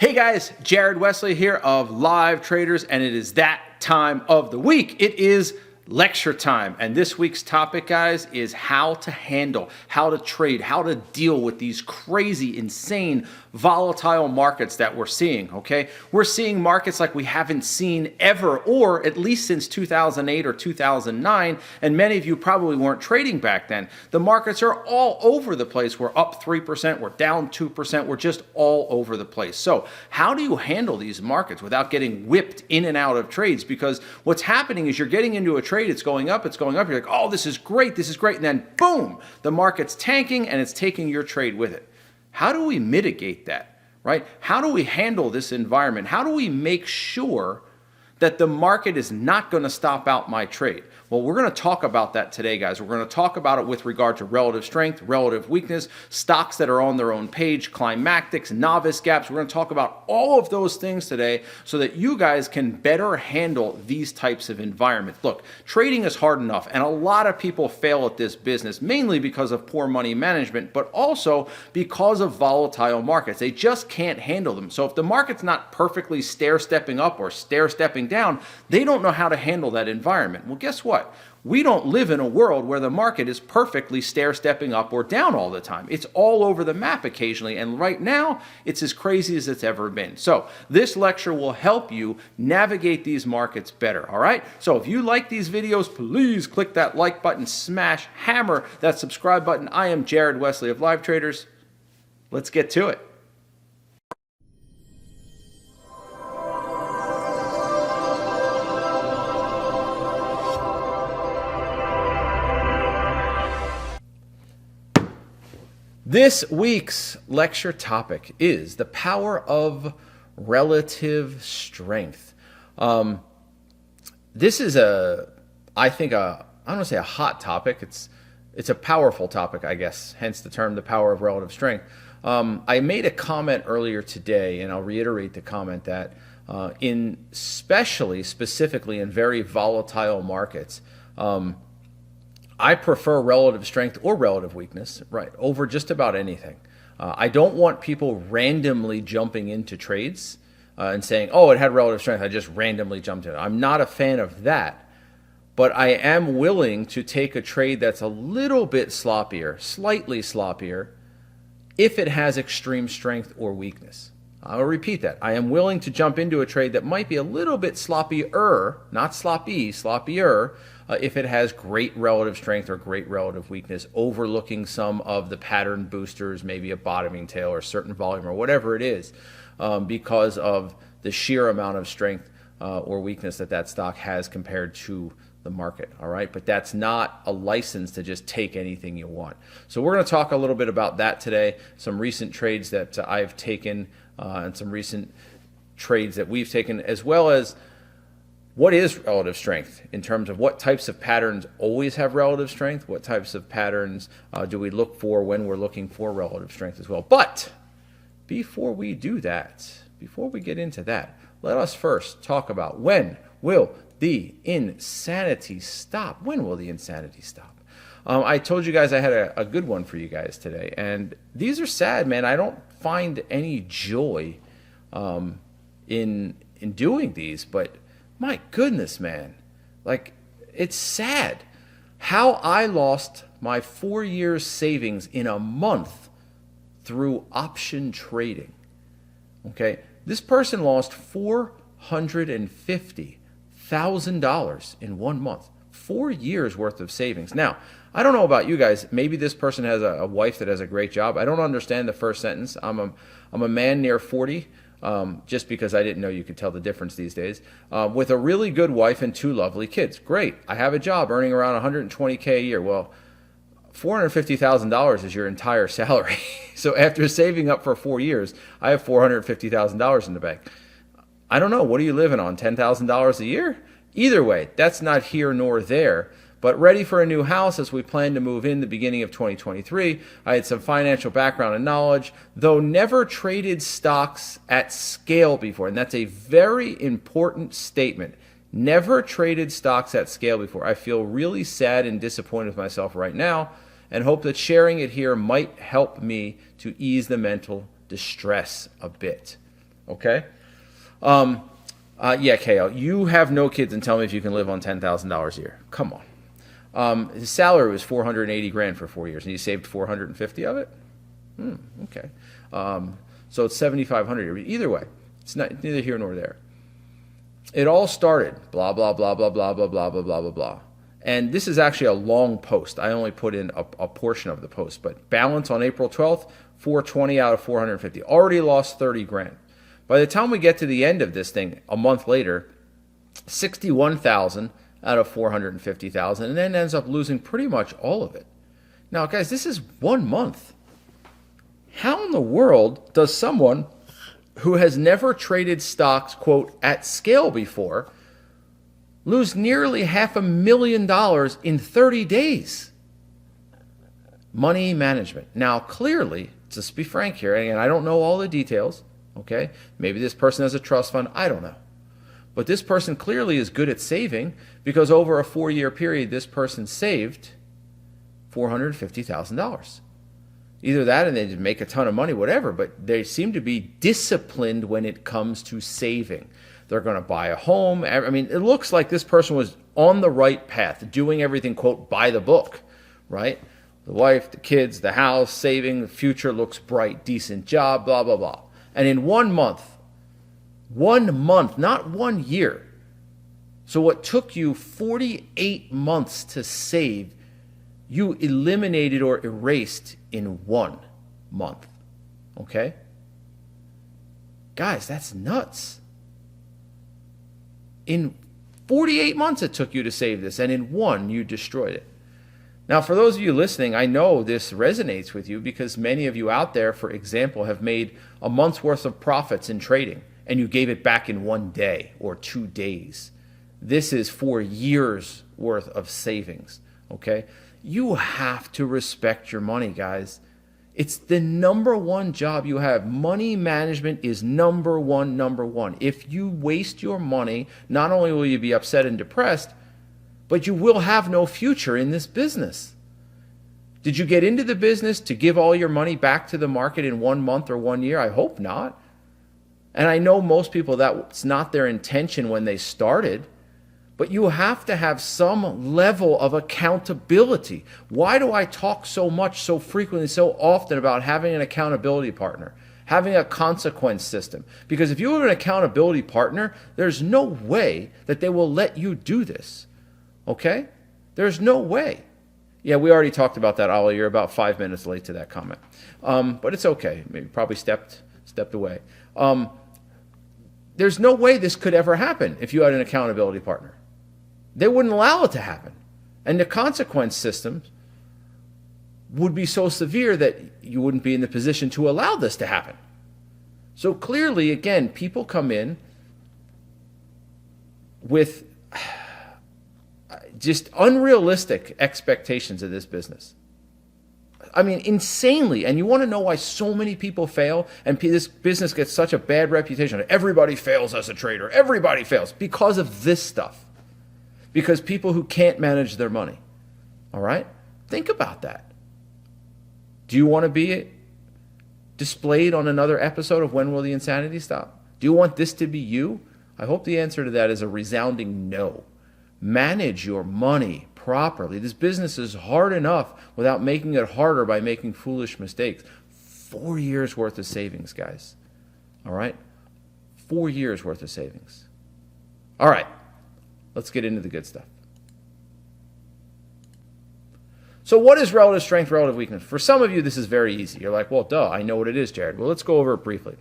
Hey guys, Jared Wesley here of Live Traders, and it is that time of the week. It is lecture time, and this week's topic, guys, is how to handle, how to trade, how to deal with these crazy, insane, volatile markets that we're seeing, okay? We're seeing markets like we haven't seen ever, or at least since 2008 or 2009, and many of you probably weren't trading back then. The markets are all over the place. We're up 3%, we're down 2%, we're just all over the place. So how do you handle these markets without getting whipped in and out of trades? Because what's happening is you're getting into a trade, it's going up, you're like, oh, this is great, and then boom, the market's tanking and it's taking your trade with it. How do we mitigate that, right? How do we handle this environment? How do we make sure that the market is not going to stop out my trade? Well, we're going to talk about that today, guys. We're going to talk about it with regard to relative strength, relative weakness, stocks that are on their own page, climactics, novice gaps. We're going to talk about all of those things today so that you guys can better handle these types of environments. Look, trading is hard enough, and a lot of people fail at this business, mainly because of poor money management, but also because of volatile markets. They just can't handle them. So if the market's not perfectly stair-stepping up or stair-stepping down, they don't know how to handle that environment. Well, guess what? We don't live in a world where the market is perfectly stair-stepping up or down all the time. It's all over the map occasionally, and right now, it's as crazy as it's ever been. So this lecture will help you navigate these markets better, all right? So if you like these videos, please click that like button, smash, hammer that subscribe button. I am Jared Wesley of Live Traders. Let's get to it. This week's lecture topic is the power of relative strength. This is I don't want to say a hot topic. It's a powerful topic, I guess, hence the term, the power of relative strength. I made a comment earlier today, and I'll reiterate the comment that specifically in very volatile markets, I prefer relative strength or relative weakness, right, over just about anything. I don't want people randomly jumping into trades and saying, oh, it had relative strength, I just randomly jumped in. I'm not a fan of that, but I am willing to take a trade that's a little bit sloppier, slightly sloppier, if it has extreme strength or weakness. I'll repeat that. I am willing to jump into a trade that might be a little bit sloppier, not sloppy, sloppier, if it has great relative strength or great relative weakness, overlooking some of the pattern boosters, maybe a bottoming tail or certain volume or whatever it is, because of the sheer amount of strength or weakness that stock has compared to the market, all right? But that's not a license to just take anything you want. So we're going to talk a little bit about that today, some recent trades that I've taken and some recent trades that we've taken, as well as what is relative strength in terms of what types of patterns always have relative strength, what types of patterns do we look for when we're looking for relative strength as well. But before we do that, before we get into that, let us first talk about when will the insanity stop? When will the insanity stop? I told you guys I had a good one for you guys today, and these are sad, man. I don't find any joy in doing these, but my goodness, man, like, it's sad how I lost my 4 years savings in a month through option trading. Okay, this person lost $450,000 in 1 month, 4 years worth of savings. Now, I don't know about you guys. Maybe this person has a wife that has a great job. I don't understand the first sentence. I'm a man near 40. Just because I didn't know you could tell the difference these days, with a really good wife and 2 lovely kids. Great. I have a job earning around $120K a year. Well, $450,000 is your entire salary. So after saving up for 4 years, I have $450,000 in the bank. I don't know. What are you living on? $10,000 a year? Either way, that's not here nor there. But ready for a new house as we plan to move in the beginning of 2023. I had some financial background and knowledge, though never traded stocks at scale before. And that's a very important statement. Never traded stocks at scale before. I feel really sad and disappointed with myself right now and hope that sharing it here might help me to ease the mental distress a bit. Okay. Yeah, KL, you have no kids and tell me if you can live on $10,000 a year. Come on. His salary was 480 grand for 4 years, and he saved 450 of it. Okay. So it's 7,500. Either way, it's neither here nor there. It all started blah blah blah blah blah blah blah blah blah blah blah. And this is actually a long post. I only put in a portion of the post, but balance on April 12th, 420 out of 450. Already lost 30 grand. By the time we get to the end of this thing, a month later, 61,000 out of 450,000, and then ends up losing pretty much all of it. Now, guys, this is 1 month. How in the world does someone who has never traded stocks, quote, at scale before, lose nearly $500,000 in 30 days? Money management. Now, clearly, just be frank here, and I don't know all the details. Okay, maybe this person has a trust fund. I don't know. But this person clearly is good at saving, because over a 4-year period, this person saved $450,000. Either that and they just make a ton of money, whatever, but they seem to be disciplined when it comes to saving. They're going to buy a home. I mean, it looks like this person was on the right path, doing everything, quote, by the book, right? The wife, the kids, the house, saving, the future looks bright, decent job, blah, blah, blah. And in 1 month, not 1 year. So what took you 48 months to save, you eliminated or erased in 1 month. Okay? Guys, that's nuts. In 48 months it took you to save this, and in 1 you destroyed it. Now, for those of you listening, I know this resonates with you because many of you out there, for example, have made a month's worth of profits in trading, and you gave it back in 1 day or 2 days. This is 4 years worth of savings, okay? You have to respect your money, guys. It's the number one job you have. Money management is number one. If you waste your money, not only will you be upset and depressed, but you will have no future in this business. Did you get into the business to give all your money back to the market in 1 month or 1 year? I hope not. And I know most people, that's not their intention when they started. But you have to have some level of accountability. Why do I talk so much, so frequently, so often about having an accountability partner, having a consequence system? Because if you have an accountability partner, there's no way that they will let you do this. Okay? There's no way. Yeah, we already talked about that, Ollie. You're about 5 minutes late to that comment. But it's okay. Maybe probably stepped away. There's no way this could ever happen if you had an accountability partner. They wouldn't allow it to happen. And the consequence systems would be so severe that you wouldn't be in the position to allow this to happen. So clearly, again, people come in with just unrealistic expectations of this business. I mean, insanely. And you want to know why so many people fail and this business gets such a bad reputation? Everybody fails as a trader. Everybody fails because of this stuff. Because people who can't manage their money. All right? Think about that. Do you want to be displayed on another episode of When Will the Insanity Stop? Do you want this to be you? I hope the answer to that is a resounding no. Manage your money properly. This business is hard enough without making it harder by making foolish mistakes. 4 years worth of savings, guys. All right? 4 years worth of savings. All right. Let's get into the good stuff. So what is relative strength, relative weakness? For some of you, this is very easy. You're like, well, duh, I know what it is, Jared. Well, let's go over it briefly.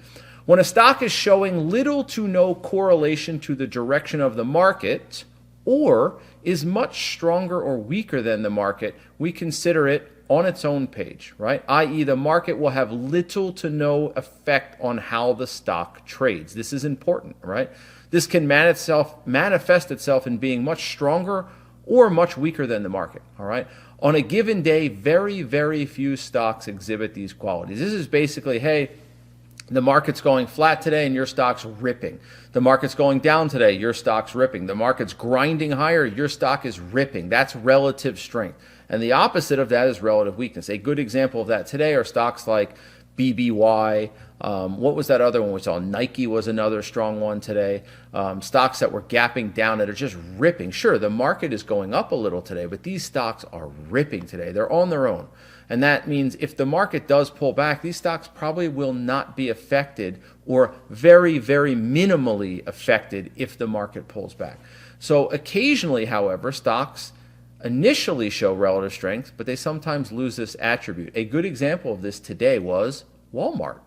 When a stock is showing little to no correlation to the direction of the market, or is much stronger or weaker than the market, we consider it on its own page, right? i.e. the market will have little to no effect on how the stock trades. This is important, right? This can manifest itself in being much stronger or much weaker than the market, all right? On a given day, very, very few stocks exhibit these qualities. This is basically, hey, the market's going flat today and your stock's ripping. The market's going down today, your stock's ripping. The market's grinding higher, your stock is ripping. That's relative strength. And the opposite of that is relative weakness. A good example of that today are stocks like BBY. What was that other one we saw? Nike was another strong one today. Stocks that were gapping down that are just ripping. Sure, the market is going up a little today, but these stocks are ripping today. They're on their own. And that means if the market does pull back, these stocks probably will not be affected, or very, very minimally affected if the market pulls back. So occasionally, however, stocks initially show relative strength, but they sometimes lose this attribute. A good example of this today was Walmart.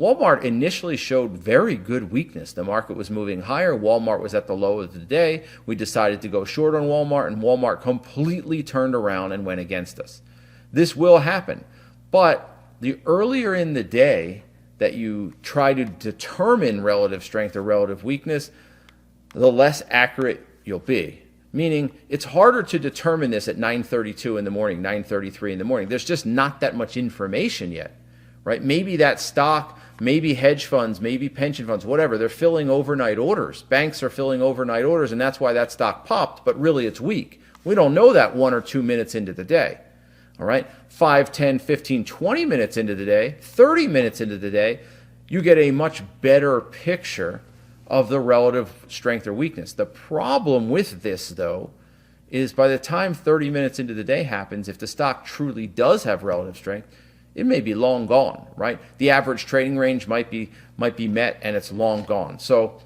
Walmart initially showed very good weakness. The market was moving higher. Walmart was at the low of the day. We decided to go short on Walmart, and Walmart completely turned around and went against us. This will happen. But the earlier in the day that you try to determine relative strength or relative weakness, the less accurate you'll be. Meaning it's harder to determine this at 9:32 in the morning, 9:33 in the morning. There's just not that much information yet, right? Maybe that stock, maybe hedge funds, maybe pension funds, whatever, they're filling overnight orders. Banks are filling overnight orders, and that's why that stock popped, but really it's weak. We don't know that 1 or 2 minutes into the day, all right? 5, 10, 15, 20 minutes into the day, 30 minutes into the day, you get a much better picture of the relative strength or weakness. The problem with this, though, is by the time 30 minutes into the day happens, if the stock truly does have relative strength, it may be long gone, right? The average trading range might be met, and it's long gone. So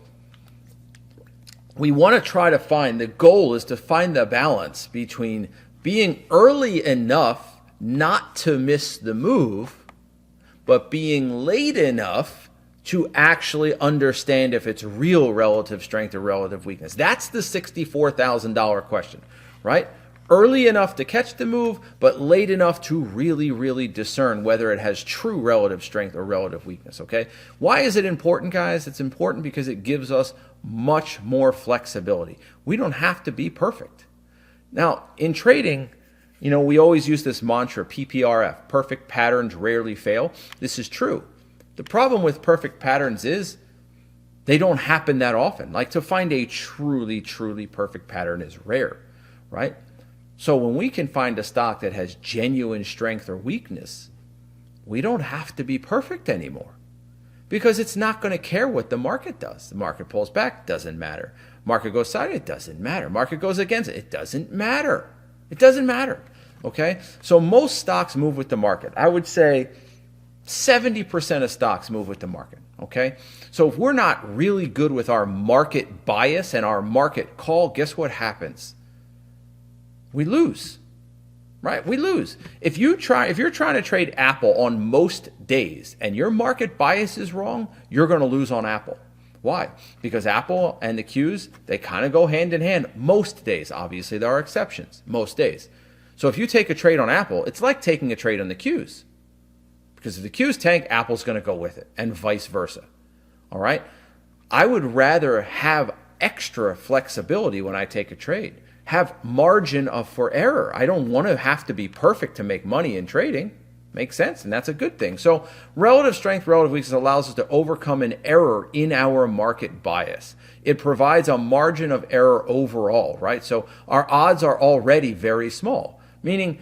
we want to try to find, the goal is to find the balance between being early enough not to miss the move, but being late enough to actually understand if it's real relative strength or relative weakness. That's the $64,000 question, right? Early enough to catch the move, but late enough to really, really discern whether it has true relative strength or relative weakness, okay? Why is it important, guys? It's important because it gives us much more flexibility. We don't have to be perfect. Now, in trading, you know, we always use this mantra, PPRF, perfect patterns rarely fail. This is true. The problem with perfect patterns is they don't happen that often. Like, to find a truly, truly perfect pattern is rare, right? So when we can find a stock that has genuine strength or weakness, we don't have to be perfect anymore, because it's not going to care what the market does. The market pulls back, doesn't matter. Market goes side, it doesn't matter. Market goes against it, it doesn't matter. It doesn't matter, okay? So most stocks move with the market. I would say 70% of stocks move with the market, okay? So if we're not really good with our market bias and our market call, guess what happens? We lose, right? We lose. If you're trying to trade Apple on most days and your market bias is wrong, you're going to lose on Apple. Why? Because Apple and the Qs, they kind of go hand in hand most days. Obviously, there are exceptions, most days. So if you take a trade on Apple, it's like taking a trade on the Qs. Because if the Qs tank, Apple's going to go with it, and vice versa. All right? I would rather have extra flexibility when I take a trade. Have margin for error. I don't want to have to be perfect to make money in trading. Makes sense, and that's a good thing. So relative strength, relative weakness allows us to overcome an error in our market bias. It provides a margin of error overall, right? So our odds are already very small, meaning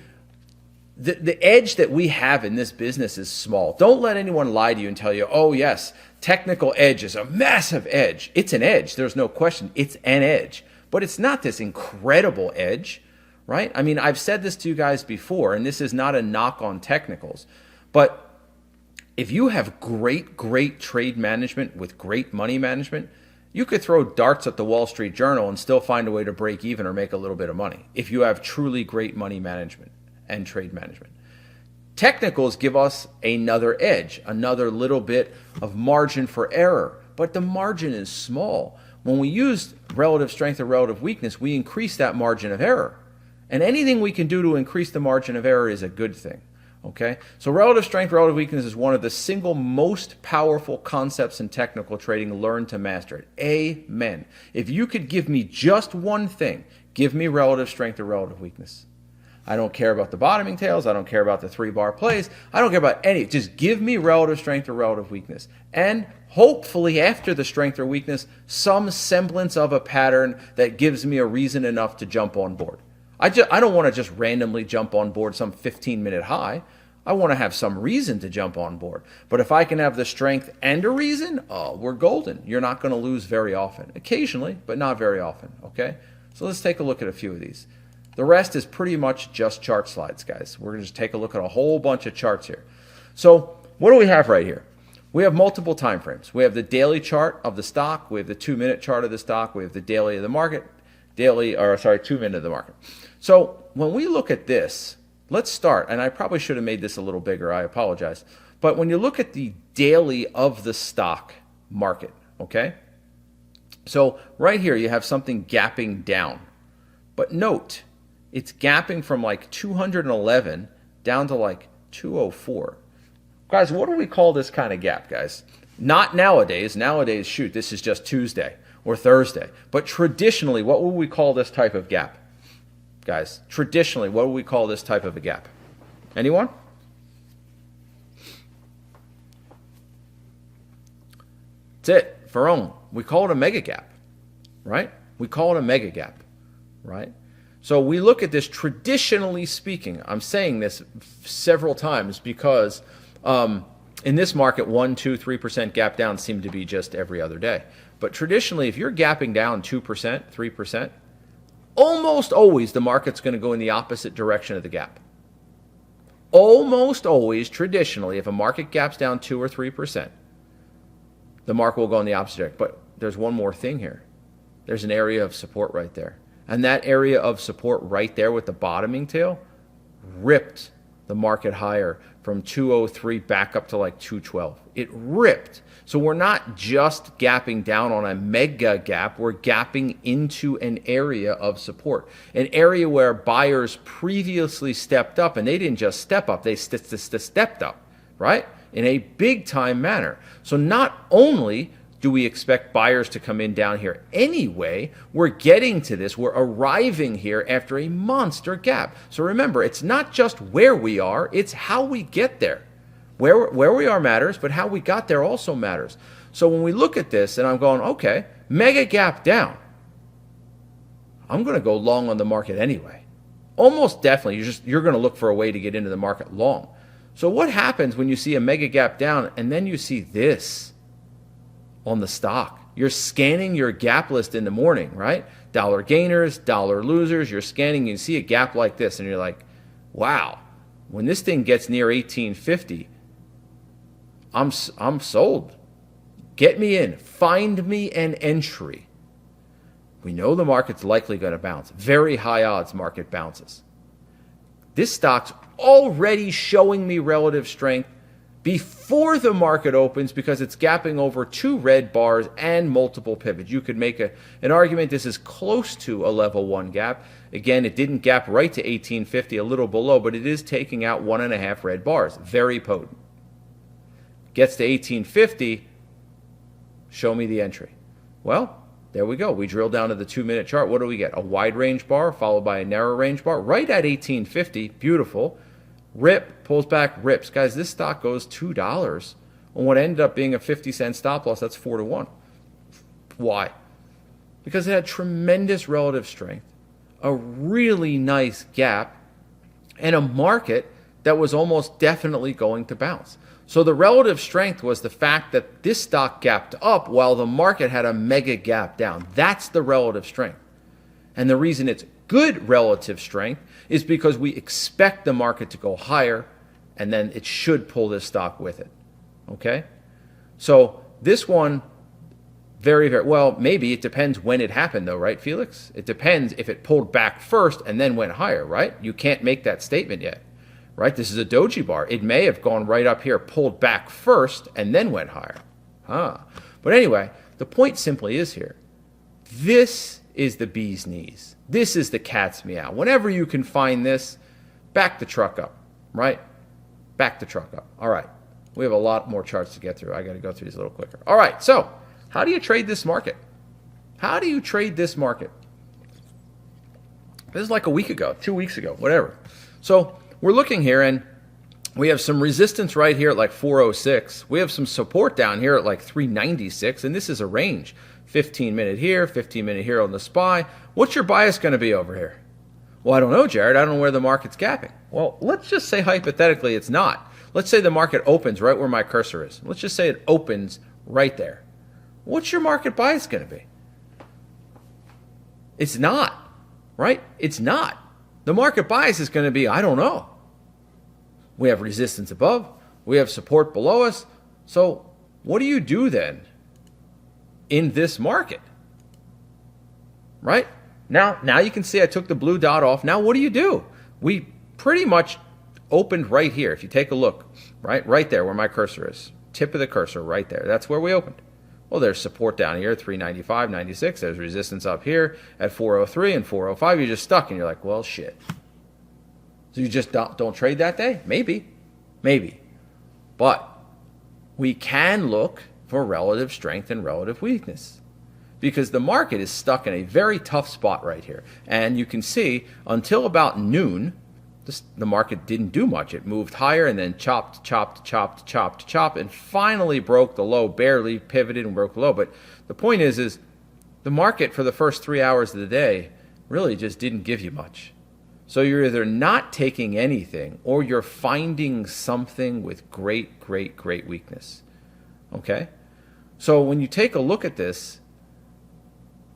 the edge that we have in this business is small. Don't let anyone lie to you and tell you, oh yes, technical edge is a massive edge. It's an edge, there's no question. It's an edge, but it's not this incredible edge, right? I mean, I've said this to you guys before, and this is not a knock on technicals, but if you have great trade management with great money management, you could throw darts at the Wall Street Journal and still find a way to break even or make a little bit of money if you have truly great money management and trade management. Technicals give us another edge, another little bit of margin for error, but the margin is small. When we use relative strength or relative weakness, we increase that margin of error. And anything we can do to increase the margin of error is a good thing, okay? So relative strength, relative weakness is one of the single most powerful concepts in technical trading. Learn to master it. Amen. If you could give me just one thing, give me relative strength or relative weakness. I don't care about the bottoming tails. I don't care about the 3-bar plays. I don't care about any. Just give me relative strength or relative weakness. And hopefully after the strength or weakness, some semblance of a pattern that gives me a reason enough to jump on board. I don't want to just randomly jump on board some 15-minute high. I want to have some reason to jump on board. But if I can have the strength and a reason, oh, we're golden. You're not going to lose very often. Occasionally, but not very often, okay? So let's take a look at a few of these. The rest is pretty much just chart slides, guys. We're going to just take a look at a whole bunch of charts here. So what do we have right here? We have multiple time frames. We have the daily chart of the stock. We have the 2-minute chart of the stock. We have the daily of the market. 2-minute of the market. So when we look at this, let's start, and I probably should have made this a little bigger. I apologize. But when you look at the daily of the stock market, okay? So right here you have something gapping down. But note, it's gapping from like 211 down to like 204. Guys, what do we call this kind of gap, guys? Not nowadays. Nowadays, shoot, this is just Tuesday or Thursday. But traditionally, what would we call this type of gap? Guys, traditionally, what would we call this type of a gap? Anyone? That's it. Ferrone. We call it a mega gap, right? We call it a mega gap, right? So we look at this traditionally speaking. I'm saying this several times because in this market, 1%, 2%, 3% gap down seem to be just every other day. But traditionally, if you're gapping down 2%, 3%, almost always the market's going to go in the opposite direction of the gap. Almost always, traditionally, if a market gaps down 2 or 3%, the market will go in the opposite direction. But there's one more thing here. There's an area of support right there. And that area of support right there with the bottoming tail ripped the market higher from 203 back up to like 212. It ripped. So we're not just gapping down on a mega gap. We're gapping into an area of support, an area where buyers previously stepped up, and they didn't just step up, they stepped up, right? In a big time manner. So not only do we expect buyers to come in down here anyway, we're getting to this, we're arriving here after a monster gap. So remember, it's not just where we are, it's how we get there. Where we are matters, but how we got there also matters. So when we look at this and I'm going, okay, mega gap down, I'm going to go long on the market anyway. Almost definitely, you're going to look for a way to get into the market long. So what happens when you see a mega gap down and then you see this on the stock? You're scanning your gap list in the morning, right? Dollar gainers, dollar losers. You're scanning, you see a gap like this, and you're like, wow, when this thing gets near 1850, I'm sold. Get me in. Find me an entry. We know the market's likely going to bounce. Very high odds market bounces. This stock's already showing me relative strength before the market opens because it's gapping over 2 red bars and multiple pivots. You could make an argument this is close to a level 1 gap. Again, it didn't gap right to 1850, a little below, but it is taking out 1.5 red bars. Very potent. Gets to 1850, show me the entry. Well, there we go. We drill down to the 2-minute chart. What do we get? A wide range bar followed by a narrow range bar right at 1850. Beautiful. Rip, pulls back, rips. Guys, this stock goes $2 on what ended up being a 50-cent stop loss. That's 4-1. Why? Because it had tremendous relative strength, a really nice gap, and a market that was almost definitely going to bounce. So the relative strength was the fact that this stock gapped up while the market had a mega gap down. That's the relative strength. And the reason it's good relative strength is because we expect the market to go higher, and then it should pull this stock with it. Okay? So this one, very, very, well, maybe it depends when it happened though, right, Felix? It depends if it pulled back first and then went higher, right? You can't make that statement yet, right? This is a doji bar. It may have gone right up here, pulled back first, and then went higher. But anyway, the point simply is here, this is the bee's knees. This is the cat's meow. Whenever you can find this, back the truck up, right? Back the truck up. All right. We have a lot more charts to get through. I got to go through these a little quicker. All right. So how do you trade this market? How do you trade this market? This is like a week ago, 2 weeks ago, whatever. So we're looking here, and we have some resistance right here at like 406. We have some support down here at like 396, and this is a range. 15-minute here, 15-minute here on the SPY. What's your bias going to be over here? Well, I don't know, Jared. I don't know where the market's gapping. Well, let's just say hypothetically it's not. Let's say the market opens right where my cursor is. Let's just say it opens right there. What's your market bias going to be? It's not, right? It's not. The market bias is going to be, I don't know. We have resistance above. We have support below us. So what do you do then in this market? Right? Now you can see I took the blue dot off. Now what do? We pretty much opened right here. If you take a look, right there where my cursor is, tip of the cursor right there. That's where we opened. Well, there's support down here, 395, 96. There's resistance up here at 403 and 405. You're just stuck, and you're like, well, shit. So you just don't trade that day? Maybe. But we can look for relative strength and relative weakness, because the market is stuck in a very tough spot right here. And you can see until about noon, the market didn't do much. It moved higher and then chopped, and finally broke the low, barely pivoted and broke the low. But the point is the market for the first 3 hours of the day really just didn't give you much. So you're either not taking anything or you're finding something with great weakness. Okay? So when you take a look at this,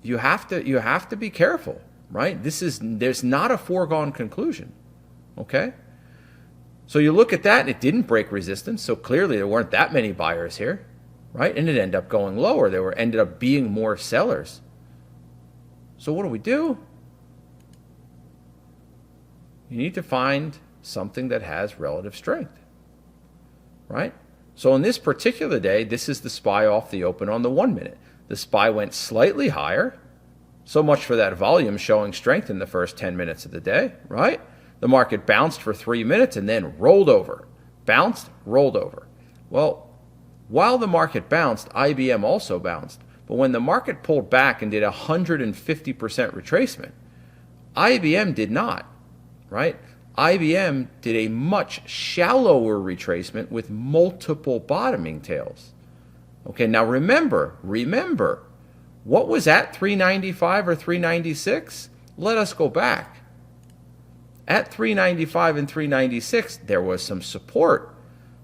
you have to be careful, right? There's not a foregone conclusion. Okay? So you look at that and it didn't break resistance, so clearly there weren't that many buyers here, right? And it ended up going lower. There ended up being more sellers. So what do? You need to find something that has relative strength, right? So in this particular day, this is the SPY off the open on the 1 minute. The SPY went slightly higher. So much for that volume showing strength in the first 10 minutes of the day, right? The market bounced for 3 minutes and then rolled over. Bounced, rolled over. Well, while the market bounced, IBM also bounced. But when the market pulled back and did 150% retracement, IBM did not, right? IBM did a much shallower retracement with multiple bottoming tails. Okay, now remember, what was at 395 or 396? Let us go back. At 395 and 396, there was some support.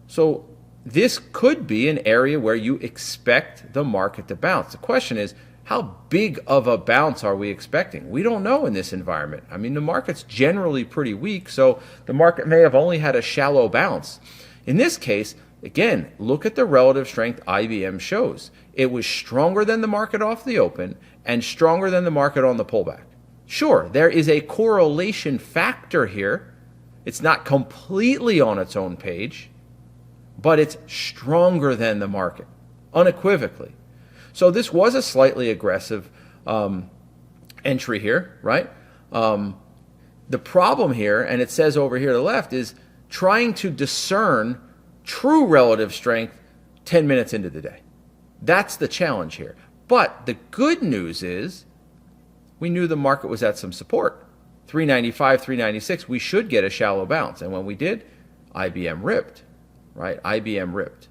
So this could be an area where you expect the market to bounce. The question is, how big of a bounce are we expecting? We don't know in this environment. I mean, the market's generally pretty weak, so the market may have only had a shallow bounce. In this case, again, look at the relative strength IBM shows. It was stronger than the market off the open and stronger than the market on the pullback. Sure, there is a correlation factor here. It's not completely on its own page, but it's stronger than the market, unequivocally. So this was a slightly aggressive entry here, right? The problem here, and it says over here to the left, is trying to discern true relative strength 10 minutes into the day. That's the challenge here. But the good news is we knew the market was at some support. 395, 396, we should get a shallow bounce. And when we did, IBM ripped, right? IBM ripped.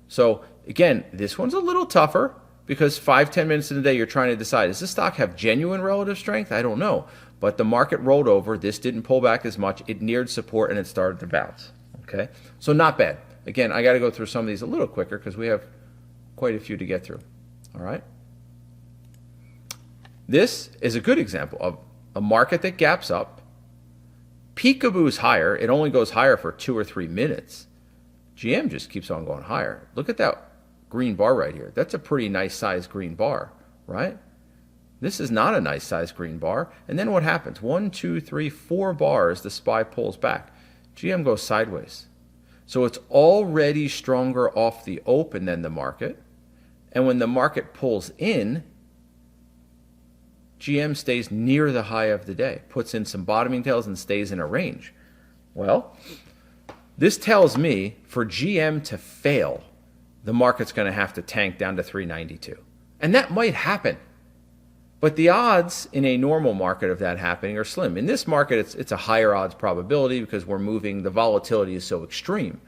So again, this one's a little tougher because 5-10 minutes in the day, you're trying to decide, does this stock have genuine relative strength? I don't know. But the market rolled over. This didn't pull back as much. It neared support and it started to bounce. Okay? So not bad. Again, I got to go through some of these a little quicker because we have quite a few to get through. All right? This is a good example of a market that gaps up, peekaboos higher. It only goes higher for 2 or 3 minutes. GM just keeps on going higher. Look at that green bar right here. That's a pretty nice size green bar, right? This is not a nice size green bar. And then what happens? 1, 2, 3, 4 bars, the SPY pulls back. GM goes sideways. So it's already stronger off the open than the market. And when the market pulls in, GM stays near the high of the day, puts in some bottoming tails and stays in a range. Well, this tells me for GM to fail, the market's going to have to tank down to 392. And that might happen. But the odds in a normal market of that happening are slim. In this market, it's a higher odds probability because we're moving, the volatility is so extreme.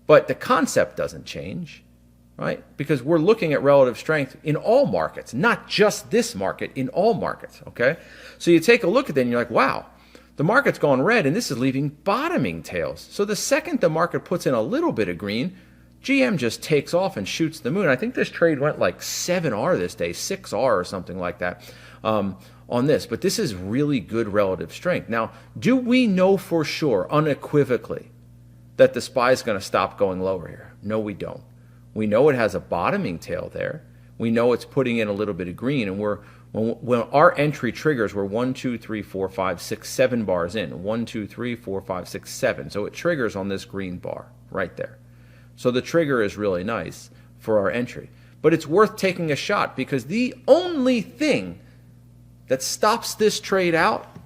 But the concept doesn't change, right? Because we're looking at relative strength in all markets, not just this market, in all markets, okay? So you take a look at that and you're like, wow, The market's gone red, and this is leaving bottoming tails. So the second the market puts in a little bit of green, GM just takes off and shoots the moon. I think this trade went like 7R this day, 6R or something like that on this. But this is really good relative strength. Now, do we know for sure, unequivocally, that the SPY is going to stop going lower here? No, we don't. We know it has a bottoming tail there. We know it's putting in a little bit of green, and when our entry triggers, we're 1, 2, 3, 4, 5, 6, 7 bars in. 1, 2, 3, 4, 5, 6, 7. So it triggers on this green bar right there. So the trigger is really nice for our entry. But it's worth taking a shot, because the only thing that stops this trade out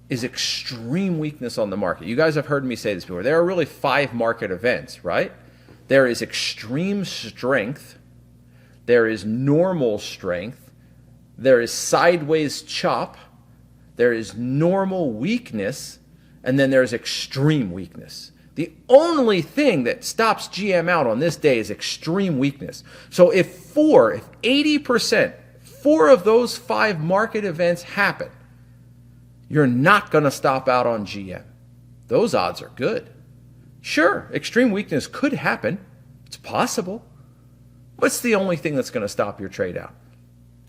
is extreme weakness on the market. You guys have heard me say this before. There are really 5 market events, right? There is extreme strength. There is normal strength. There is sideways chop. There is normal weakness. And then there's extreme weakness. The only thing that stops GM out on this day is extreme weakness. So if 80%, 4 of those 5 market events happen, you're not going to stop out on GM. Those odds are good. Sure, extreme weakness could happen. It's possible. What's the only thing that's going to stop your trade out?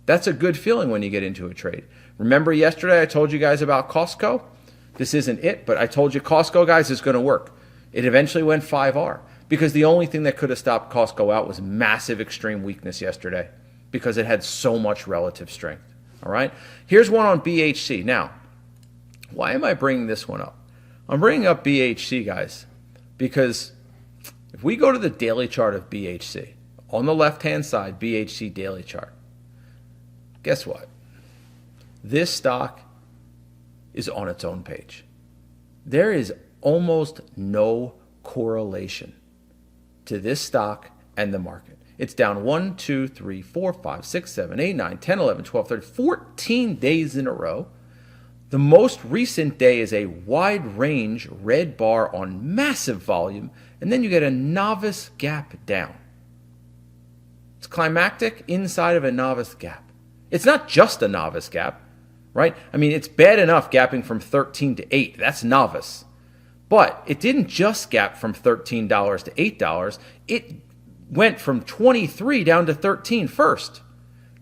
That's a good feeling when you get into a trade. Remember yesterday I told you guys about Costco? This isn't it, but I told you Costco, guys, is going to work. It eventually went 5R because the only thing that could have stopped Costco out was massive extreme weakness yesterday because it had so much relative strength. All right? Here's one on BHC. Now, why am I bringing this one up? I'm bringing up BHC, guys, because if we go to the daily chart of BHC, on the left-hand side, BHC daily chart, guess what? This stock is on its own page. There is almost no correlation to this stock and the market. It's down 1, 2, 3, 4, 5, 6, 7, 8, 9, 10, 11, 12, 13, 14 days in a row. The most recent day is a wide range red bar on massive volume, and then you get a novice gap down. It's climactic inside of a novice gap. It's not just a novice gap, right? I mean, it's bad enough gapping from 13 to 8. That's novice. But it didn't just gap from $13 to $8. It went from 23 down to 13 first.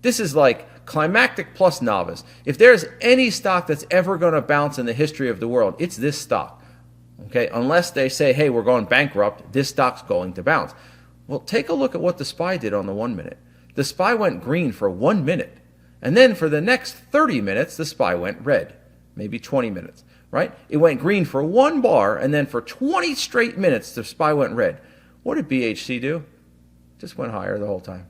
This is like climactic plus novice. If there's any stock that's ever going to bounce in the history of the world, it's this stock. Okay, unless they say, hey, we're going bankrupt, this stock's going to bounce. Well, take a look at what the SPY did on the 1 minute. The SPY went green for 1 minute. And then for the next 30 minutes, the SPY went red, maybe 20 minutes, right? It went green for 1 bar, and then for 20 straight minutes, the SPY went red. What did BHC do? Just went higher the whole time.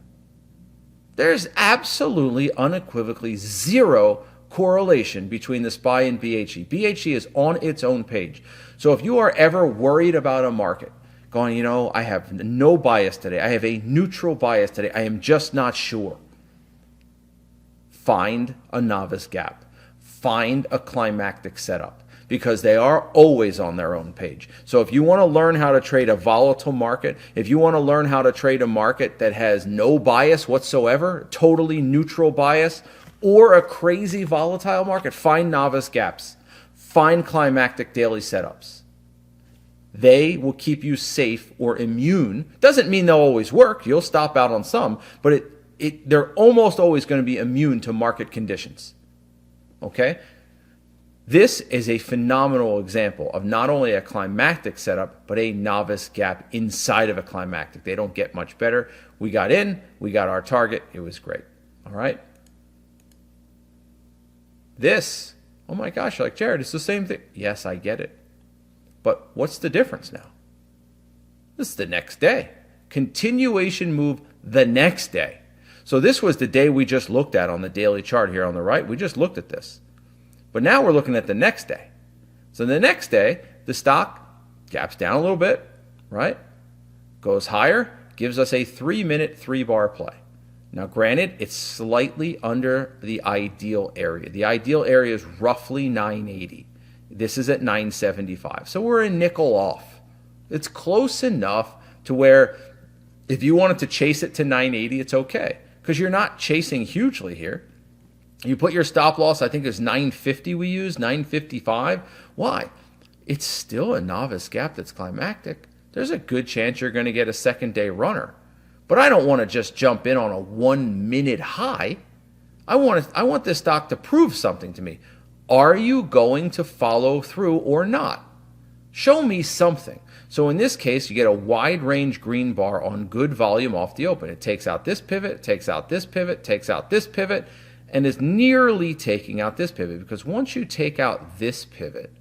There's absolutely, unequivocally zero correlation between the SPY and BHE. BHE is on its own page. So if you are ever worried about a market, going, you know, I have no bias today, I have a neutral bias today, I am just not sure, find a novice gap. Find a climactic setup, because they are always on their own page. So if you want to learn how to trade a volatile market, if you want to learn how to trade a market that has no bias whatsoever, totally neutral bias, or a crazy volatile market, find novice gaps. Find climactic daily setups. They will keep you safe or immune. Doesn't mean they'll always work. You'll stop out on some, but they're almost always going to be immune to market conditions. Okay? This is a phenomenal example of not only a climactic setup, but a novice gap inside of a climactic. They don't get much better. We got in, we got our target. It was great. All right? This, oh my gosh, like, Jared, it's the same thing. Yes, I get it. But what's the difference now? This is the next day. Continuation move the next day. So this was the day we just looked at on the daily chart here on the right. We just looked at this. But now we're looking at the next day. So the next day, the stock gaps down a little bit, right? Goes higher, gives us a 3-minute 3-bar play. Now granted, it's slightly under the ideal area. The ideal area is roughly 980. This is at 975. So we're a nickel off. It's close enough to where if you wanted to chase it to 980, it's okay, because you're not chasing hugely here. You put your stop loss, I think it's 950 we use, 955. Why? It's still a novice gap that's climactic. There's a good chance you're going to get a second day runner. But I don't want to just jump in on a 1 minute high. I want this stock to prove something to me. Are you going to follow through or not? Show me something. So in this case, you get a wide range green bar on good volume off the open. It takes out this pivot, takes out this pivot, takes out this pivot, and is nearly taking out this pivot, because once you take out this pivot,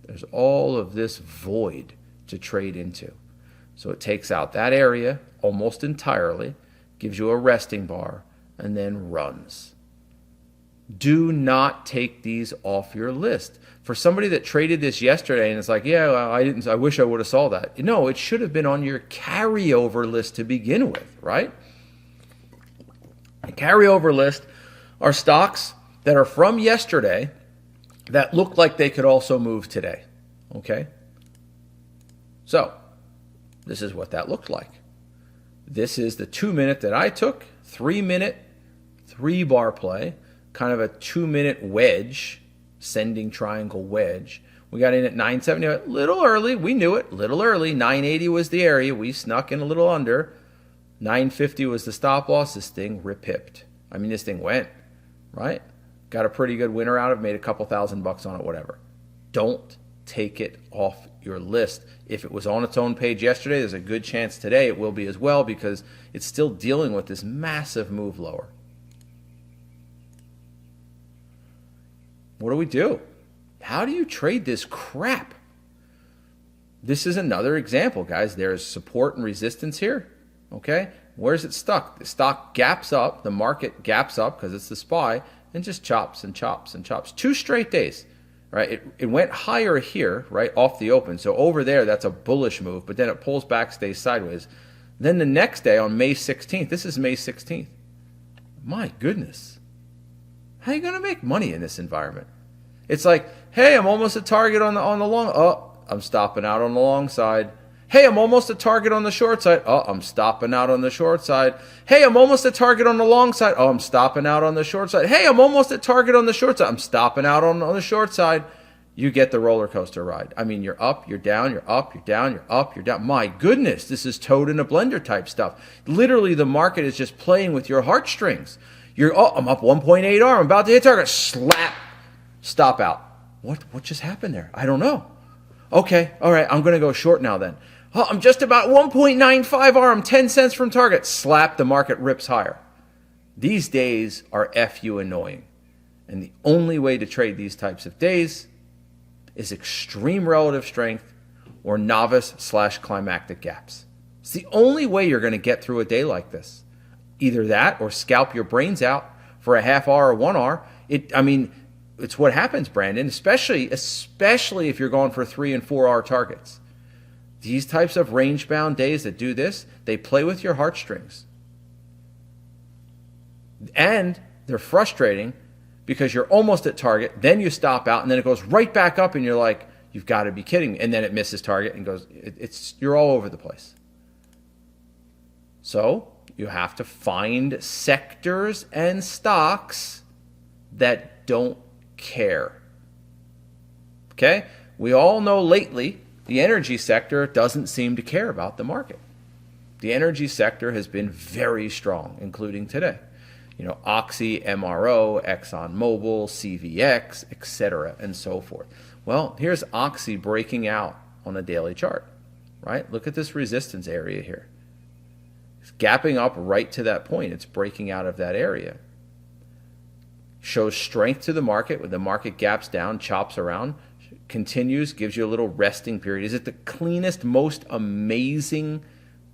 there's all of this void to trade into. So it takes out that area almost entirely, gives you a resting bar, and then runs. Do not take these off your list. For somebody that traded this yesterday and it's like, yeah, I wish I would have saw that. No, it should have been on your carryover list to begin with, right? The carryover list are stocks that are from yesterday that look like they could also move today, okay? So this is what that looked like. This is the 2 minute that I took, 3 minute, 3 bar play, kind of a 2 minute wedge, sending triangle wedge. We got in at 970, a little early. We knew it, little early. 980 was the area. We snuck in a little under. 950 was the stop loss. This thing rip-hipped. I mean, this thing went, right? Got a pretty good winner out of it, made a couple $1,000 on it, whatever. Don't take it off your list. If it was on its own page yesterday, there's a good chance today it will be as well, because it's still dealing with this massive move lower. What do we do? How do you trade this crap? This is another example, guys. There's support and resistance here. Okay? Where's it stuck? The stock gaps up, the market gaps up because it's the SPY, and just chops and chops and chops. 2 straight days, right? It went higher here, right, off the open. So over there, that's a bullish move, but then it pulls back, stays sideways. Then the next day on May 16th, this is May 16th. My goodness. How are you going to make money in this environment? It's like, hey, I'm almost at target on the long. Oh, I'm stopping out on the long side. Hey, I'm almost at target on the short side. Oh, I'm stopping out on the short side. Hey, I'm almost at target on the long side. Oh, I'm stopping out on the short side. Hey, I'm almost at target on the short side. I'm stopping out on the short side. You get the roller coaster ride. I mean, you're up, you're down, you're up, you're down, you're up, you're down. My goodness, this is toad in a blender type stuff. Literally, the market is just playing with your heartstrings. I'm up 1.8R. I'm about to hit target. Slap. Stop out. What just happened there? I don't know. Okay. All right. I'm going to go short now then. Oh, I'm just about 1.95R. I'm 10 cents from target. Slap. The market rips higher. These days are FU annoying. And the only way to trade these types of days is extreme relative strength or novice/climactic gaps. It's the only way you're going to get through a day like this. Either that or scalp your brains out for a half hour or 1 hour. It's what happens, Brandon, especially if you're going for 3 and 4 hour targets. These types of range-bound days that do this, they play with your heartstrings. And they're frustrating because you're almost at target, then you stop out, and then it goes right back up, and you're like, you've got to be kidding me. And then it misses target and goes, you're all over the place. So you have to find sectors and stocks that don't care. Okay? We all know lately the energy sector doesn't seem to care about the market. The energy sector has been very strong, including today. Oxy, MRO, ExxonMobil, CVX, etc., and so forth. Well, here's Oxy breaking out on a daily chart, right? Look at this resistance area here. It's gapping up right to that point. It's breaking out of that area. Shows strength to the market when the market gaps down, chops around, continues, gives you a little resting period. Is it the cleanest, most amazing,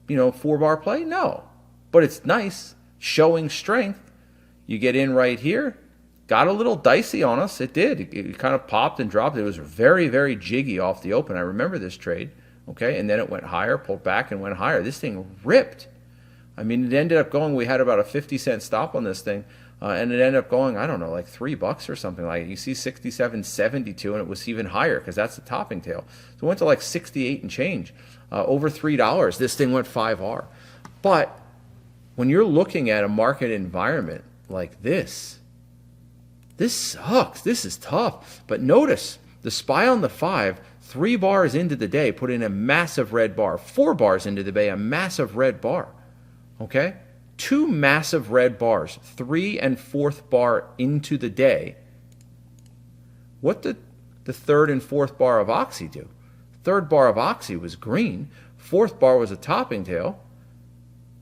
4-bar play? No. But it's nice, showing strength. You get in right here. Got a little dicey on us. It did. It kind of popped and dropped. It was very, very jiggy off the open. I remember this trade. Okay, and then it went higher, pulled back and went higher. This thing ripped. It ended up going, we had about a 50-cent stop on this thing, and it ended up going, I don't know, like $3 or something like it. You see 67.72, and it was even higher because that's the topping tail. So it went to like 68 and change, over $3. This thing went 5R. But when you're looking at a market environment like this, This sucks. This is tough. But notice the SPY on the 5, 3 bars into the day, put in a massive red bar. 4 bars into the day, a massive red bar. Okay? 2 massive red bars, 3 and 4th bar into the day. What did the 3rd and 4th bar of Oxy do? 3rd bar of Oxy was green. 4th bar was a topping tail.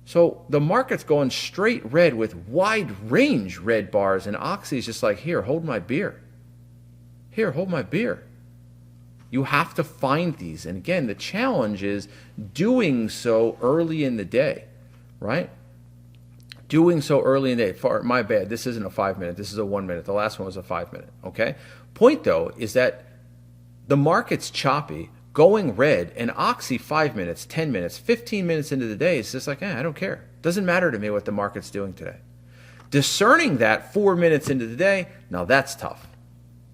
So the market's going straight red with wide range red bars, and Oxy's just like, here, hold my beer. Here, hold my beer. You have to find these. And again, the challenge is doing so early in the day, right? Doing so early in the day. My bad, this isn't a 5 minute, this is a 1 minute. The last one was a 5 minute, okay? Point though is that the market's choppy, going red, and Oxy 5 minutes, 10 minutes, 15 minutes into the day, it's just like, I don't care. Doesn't matter to me what the market's doing today. Discerning that 4 minutes into the day, now that's tough.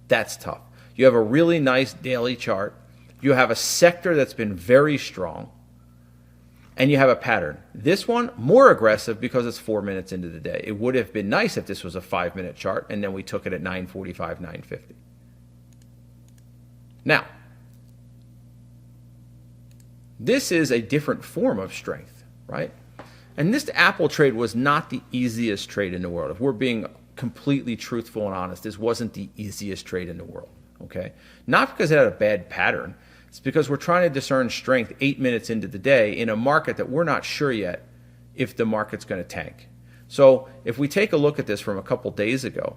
That's tough. You have a really nice daily chart. You have a sector that's been very strong. And you have a pattern. This one, more aggressive because it's 4 minutes into the day. It would have been nice if this was a 5 minute chart and then we took it at 9:45, 9:50. Now, this is a different form of strength, right? And this Apple trade was not the easiest trade in the world. If we're being completely truthful and honest, this wasn't the easiest trade in the world, okay? Not because it had a bad pattern. It's because we're trying to discern strength 8 minutes into the day in a market that we're not sure yet if the market's going to tank. So if we take a look at this from a couple days ago,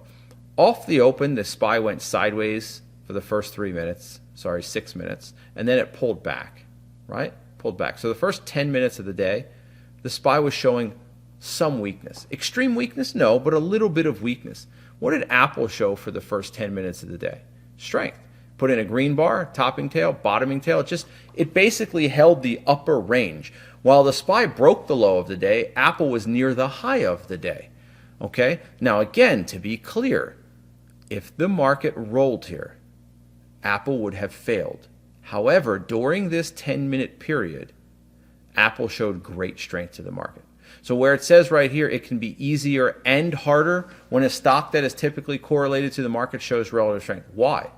off the open, the SPY went sideways for the first 6 minutes, and then it pulled back, right? Pulled back. So the first 10 minutes of the day, the SPY was showing some weakness. Extreme weakness? No, but a little bit of weakness. What did Apple show for the first 10 minutes of the day? Strength. Put in a green bar, topping tail, bottoming tail. It basically held the upper range. While the SPY broke the low of the day, Apple was near the high of the day. Okay? Now again, to be clear, if the market rolled here, Apple would have failed. However, during this 10-minute period, Apple showed great strength to the market. So where it says right here, it can be easier and harder when a stock that is typically correlated to the market shows relative strength. Why?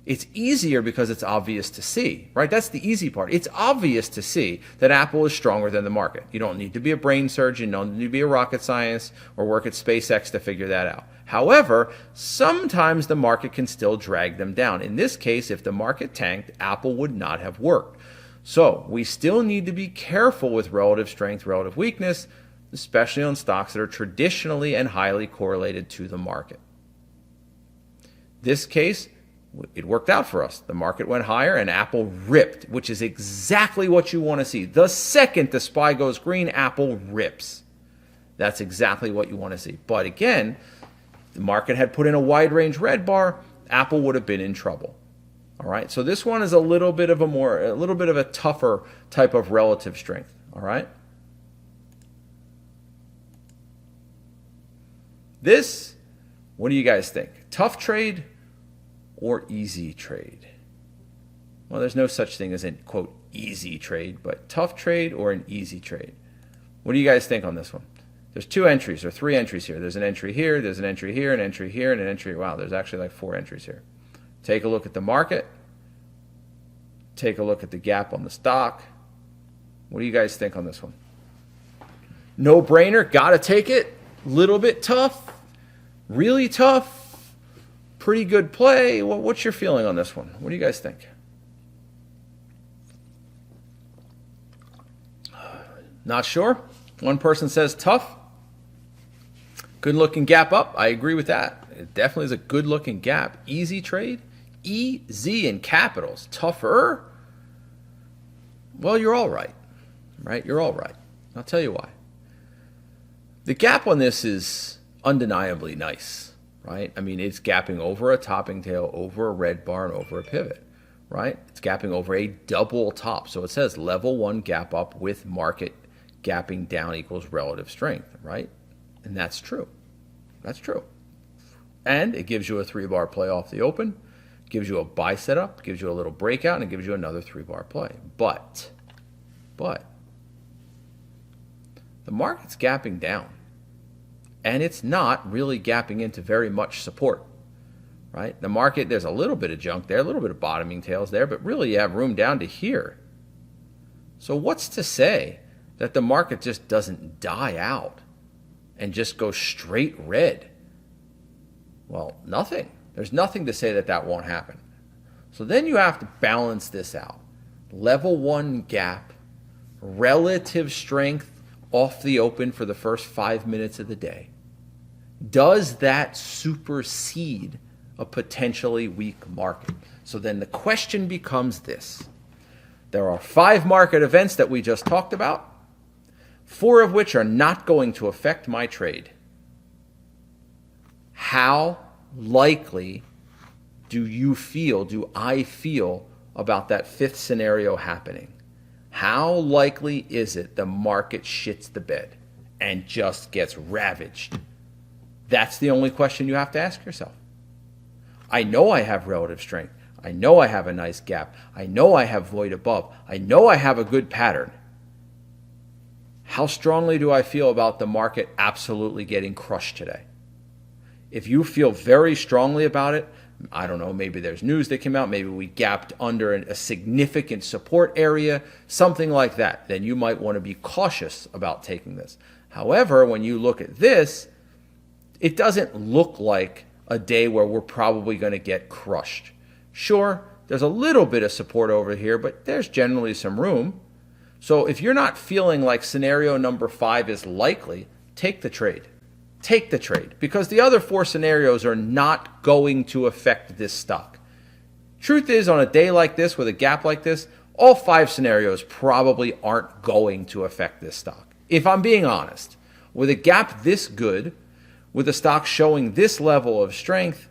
It's easier because it's obvious to see, right? That's the easy part. It's obvious to see that Apple is stronger than the market. You don't need to be a brain surgeon, you don't need to be a rocket scientist or work at SpaceX to figure that out. However, sometimes the market can still drag them down. In this case, if the market tanked, Apple would not have worked. So we still need to be careful with relative strength, relative weakness, especially on stocks that are traditionally and highly correlated to the market. This case, it worked out for us. The market went higher and Apple ripped, which is exactly what you want to see. The second the SPY goes green, Apple rips. That's exactly what you want to see. But again, the market had put in a wide range red bar, Apple would have been in trouble. All right. So this one is a little bit of a tougher type of relative strength. All right. This, what do you guys think? Tough trade or easy trade? Well, there's no such thing as a, quote, easy trade, but tough trade or an easy trade. What do you guys think on this one? There's 2 entries or 3 entries here. There's an entry here, there's an entry here, an entry here, and an entry. Wow, there's actually like 4 entries here. Take a look at the market. Take a look at the gap on the stock. What do you guys think on this one? No brainer, gotta take it. Little bit tough, really tough, pretty good play. What's your feeling on this one? What do you guys think? Not sure. One person says tough. Good looking gap up. I agree with that. It definitely is a good looking gap. Easy trade. E-Z in capitals. Tougher. Well, you're all right. Right? You're all right. I'll tell you why. The gap on this is undeniably nice, right? I mean, it's gapping over a topping tail, over a red bar, and over a pivot, right? It's gapping over a double top. So it says level 1 gap up with market gapping down equals relative strength, right? And that's true. That's true. And it gives you a 3-bar play off the open, gives you a buy setup, gives you a little breakout, and it gives you another 3-bar play. But the market's gapping down. And it's not really gapping into very much support. right? The market, there's a little bit of junk there, a little bit of bottoming tails there, but really you have room down to here. So what's to say that the market just doesn't die out and just go straight red? Well, nothing. There's nothing to say that that won't happen. So then you have to balance this out. Level 1 gap, relative strength off the open for the first 5 minutes of the day. Does that supersede a potentially weak market? So then the question becomes this. There are 5 market events that we just talked about, 4 of which are not going to affect my trade. How likely do I feel about that 5th scenario happening? How likely is it the market shits the bed and just gets ravaged? That's the only question you have to ask yourself. I know I have relative strength. I know I have a nice gap. I know I have void above. I know I have a good pattern. How strongly do I feel about the market absolutely getting crushed today? If you feel very strongly about it, I don't know, maybe there's news that came out, maybe we gapped under a significant support area, something like that, then you might want to be cautious about taking this. However, when you look at this, it doesn't look like a day where we're probably going to get crushed. Sure, there's a little bit of support over here, but there's generally some room. So if you're not feeling like scenario number 5 is likely, take the trade. Take the trade, because the other 4 scenarios are not going to affect this stock. Truth is, on a day like this with a gap like this, all 5 scenarios probably aren't going to affect this stock. If I'm being honest, with a gap this good, with a stock showing this level of strength,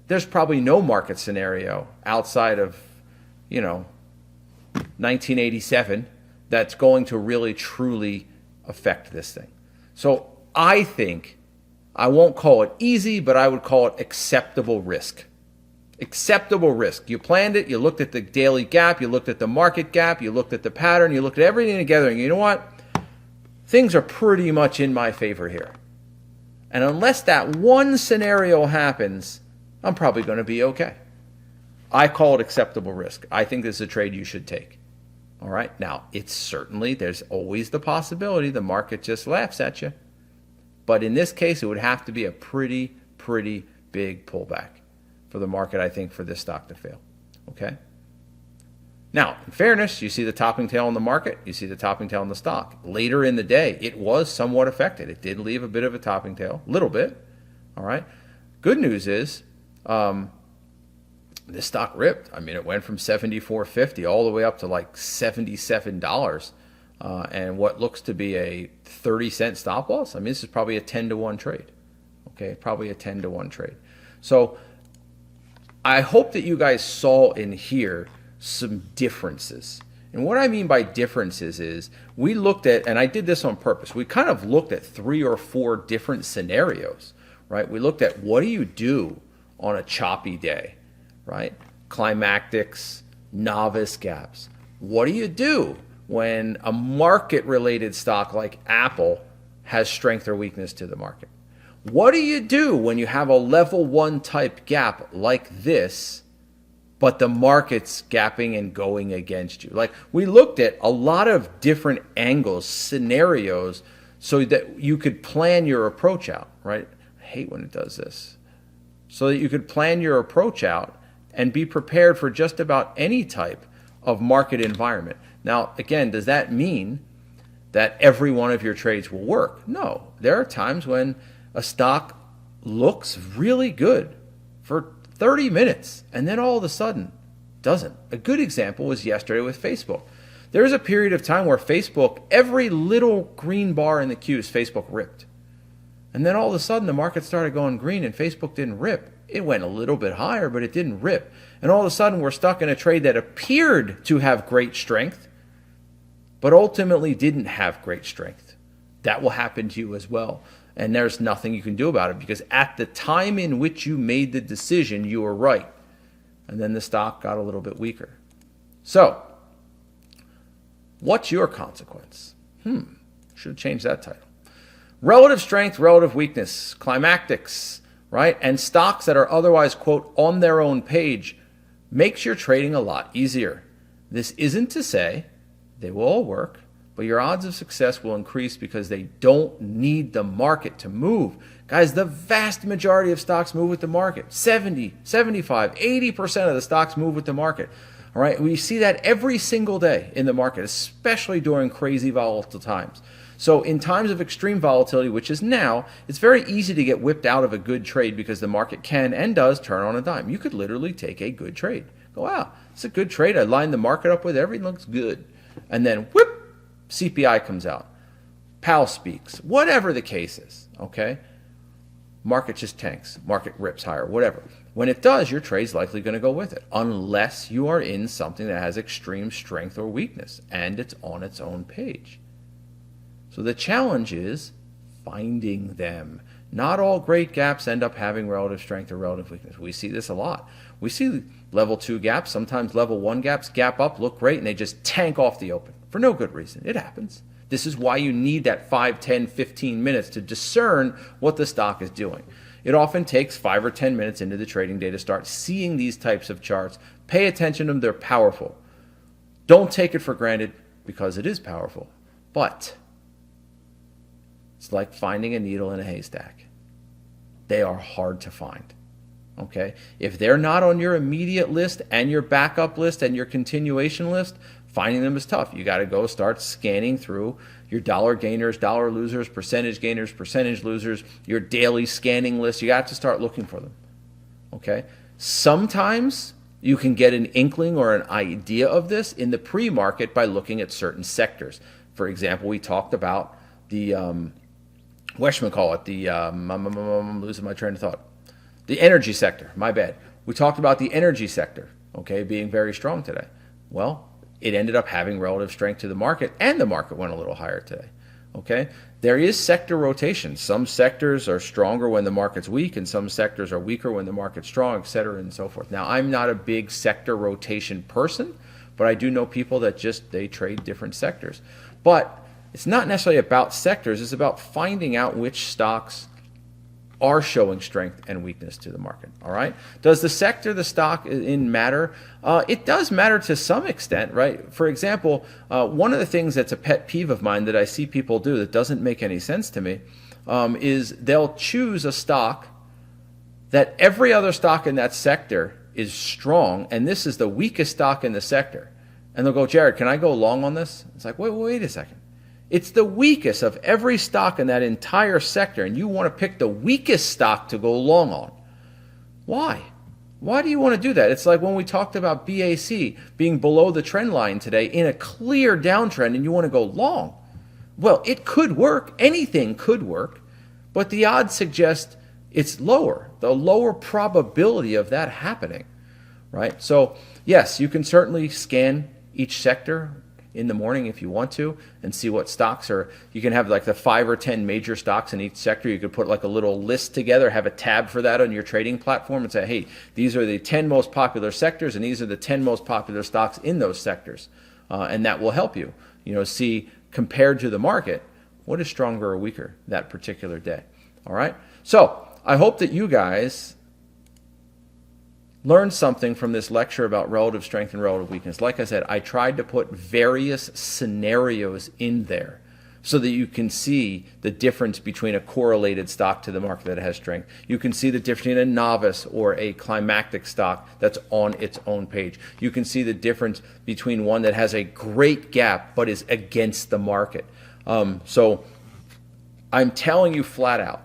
there's probably no market scenario outside of, 1987 that's going to really truly affect this thing. So I think, I won't call it easy, but I would call it acceptable risk. Acceptable risk. You planned it, you looked at the daily gap, you looked at the market gap, you looked at the pattern, you looked at everything together, and you know what? Things are pretty much in my favor here. And unless that one scenario happens, I'm probably going to be okay. I call it acceptable risk. I think this is a trade you should take. All right. Now, there's always the possibility the market just laughs at you. But in this case, it would have to be a pretty big pullback for the market, I think, for this stock to fail. Okay. Now, in fairness, you see the topping tail in the market, you see the topping tail in the stock. Later in the day, it was somewhat affected. It did leave a bit of a topping tail, a little bit. All right. Good news is this stock ripped. I mean, it went from $74.50 all the way up to like $77, and what looks to be a 30-cent stop loss. I mean, this is probably a 10-to-1 trade. Okay, probably a 10-to-1 trade. So I hope that you guys saw in here some differences. And what I mean by differences is we looked at, and I did this on purpose, we kind of looked at 3 or 4 different scenarios, right? We looked at what do you do on a choppy day, right? Climactics, novice gaps. What do you do when a market-related stock like Apple has strength or weakness to the market? What do you do when you have a level 1 type gap like this, but the market's gapping and going against you? Like, we looked at a lot of different angles, scenarios, so that you could plan your approach out, right? I hate when it does this. So that you could plan your approach out and be prepared for just about any type of market environment. Now, again, does that mean that every one of your trades will work? No. There are times when a stock looks really good for 30 minutes, and then all of a sudden doesn't. A good example was yesterday with Facebook. There was a period of time where Facebook, every little green bar in the queues, Facebook ripped. And then all of a sudden the market started going green and Facebook didn't rip. It went a little bit higher, but it didn't rip. And all of a sudden we're stuck in a trade that appeared to have great strength, but ultimately didn't have great strength. That will happen to you as well. And there's nothing you can do about it, because at the time in which you made the decision, you were right. And then the stock got a little bit weaker. So, what's your consequence? Should have changed that title. Relative strength, relative weakness, climactics. right? And stocks that are otherwise, quote, on their own page makes your trading a lot easier. This isn't to say they will all work, but your odds of success will increase because they don't need the market to move. Guys, the vast majority of stocks move with the market. 70, 75, 80% of the stocks move with the market. All right, we see that every single day in the market, especially during crazy volatile times. So in times of extreme volatility, which is now, it's very easy to get whipped out of a good trade because the market can and does turn on a dime. You could literally take a good trade. Go, wow, it's a good trade. I lined the market up with everything looks good. And then, whoop, CPI comes out. Powell speaks. Whatever the case is, okay? Market just tanks. Market rips higher, whatever. When it does, your trade's likely going to go with it, unless you are in something that has extreme strength or weakness, and it's on its own page. So the challenge is finding them. Not all great gaps end up having relative strength or relative weakness. We see this a lot. We see level 2 gaps, sometimes level 1 gaps, gap up, look great, and they just tank off the open for no good reason. It happens. This is why you need that 5, 10, 15 minutes to discern what the stock is doing. It often takes 5 or 10 minutes into the trading day to start seeing these types of charts. Pay attention to them. They're powerful. Don't take it for granted because it is powerful. But it's like finding a needle in a haystack. They are hard to find. Okay? If they're not on your immediate list and your backup list and your continuation list, finding them is tough. You got to go start scanning through your dollar gainers, dollar losers, percentage gainers, percentage losers, your daily scanning list. You got to start looking for them. Okay? Sometimes you can get an inkling or an idea of this in the pre-market by looking at certain sectors. For example, we talked about the whatchamacallit, I'm losing my train of thought. The energy sector, my bad. We talked about the energy sector, okay, being very strong today. Well, it ended up having relative strength to the market, and the market went a little higher today, okay? There is sector rotation. Some sectors are stronger when the market's weak, and some sectors are weaker when the market's strong, et cetera, and so forth. Now, I'm not a big sector rotation person, but I do know people that they trade different sectors. But it's not necessarily about sectors. It's about finding out which stocks are showing strength and weakness to the market. All right. Does the sector the stock in matter? It does matter to some extent, right? For example, one of the things that's a pet peeve of mine that I see people do that doesn't make any sense to me is they'll choose a stock that every other stock in that sector is strong, and this is the weakest stock in the sector. And they'll go, Jared, can I go long on this? It's like, wait a second. It's the weakest of every stock in that entire sector, and you want to pick the weakest stock to go long on. Why? Why do you want to do that? It's like when we talked about BAC being below the trend line today in a clear downtrend, and you want to go long. Well, it could work. Anything could work, but the odds suggest it's lower, the lower probability of that happening, right? So, yes, you can certainly scan each sector in the morning if you want to and see what stocks are. You can have like the 5 or 10 major stocks in each sector. You could put like a little list together, have a tab for that on your trading platform and say, hey, these are the 10 most popular sectors and these are the 10 most popular stocks in those sectors. And that will help you, see compared to the market, what is stronger or weaker that particular day. All right. So I hope that you guys learn something from this lecture about relative strength and relative weakness. Like I said, I tried to put various scenarios in there so that you can see the difference between a correlated stock to the market that has strength. You can see the difference between a novice or a climactic stock that's on its own page. You can see the difference between one that has a great gap but is against the market. So I'm telling you flat out,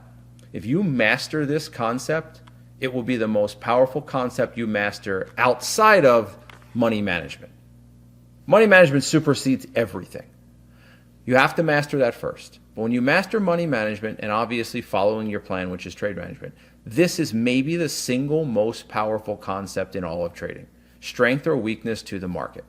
if you master this concept, it will be the most powerful concept you master outside of money management. Money management supersedes everything. You have to master that first. But when you master money management and obviously following your plan, which is trade management, this is maybe the single most powerful concept in all of trading. Strength or weakness to the market.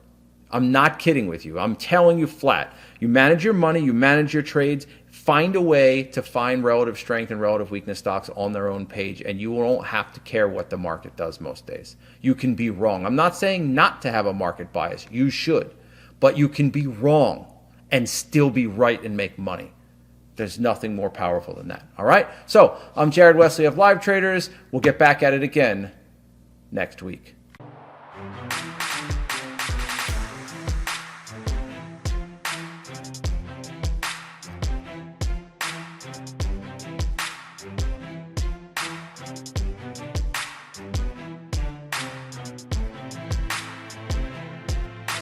I'm not kidding with you. I'm telling you flat. You manage your money, you manage your trades, find a way to find relative strength and relative weakness stocks on their own page, and you won't have to care what the market does most days. You can be wrong. I'm not saying not to have a market bias. You should. But you can be wrong and still be right and make money. There's nothing more powerful than that. All right. So I'm Jared Wesley of Live Traders. We'll get back at it again next week.